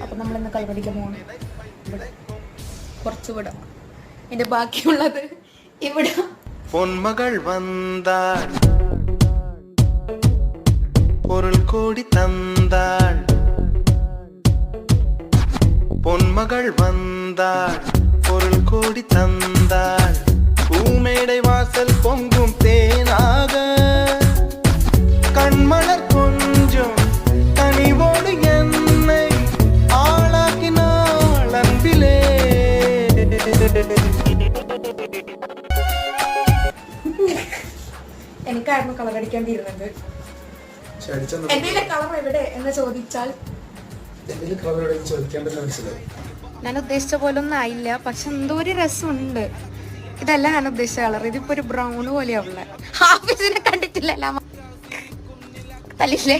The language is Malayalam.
അപ്പൊ നമ്മളിന്ന് കളവടിക്കാൻ പോകണം. കുറച്ചുകൂടെ എന്റെ ബാക്കിയുള്ളത് ഇവിടെ. പൊന്മകൾ വന്താൾ പൊരുൾ കോടി തന്താൾ പൊന്മകൾ വന്താൾ പൊരുൾ കോടി തന്താൾ பூமேடை வாசல் பொங்கும் தேனாக கண்மலர் கொஞ்சம் கனிவோடு என்னை ஆளாக்கினாள் அன்பிலே. എനിക്കായിരുന്നു കളർ അടിക്കേണ്ടിയിരുന്നത്. എന്തെങ്കിലും കളർ എവിടെ എന്ന് ചോദിച്ചാൽ ഞാൻ ഉദ്ദേശിച്ച പോലെ ഒന്നും ആയില്ല. പക്ഷെ എന്തോ ഒരു രസമുണ്ട്. ഇതല്ല ഞാൻ ഉദ്ദേശിച്ച കളർ. ഇതിപ്പോ ഒരു ബ്രൗൺ പോലെയാവുള്ള. ഹാഫിസിനെ കണ്ടിട്ടില്ലല്ലോ തല്ലില്ലേ.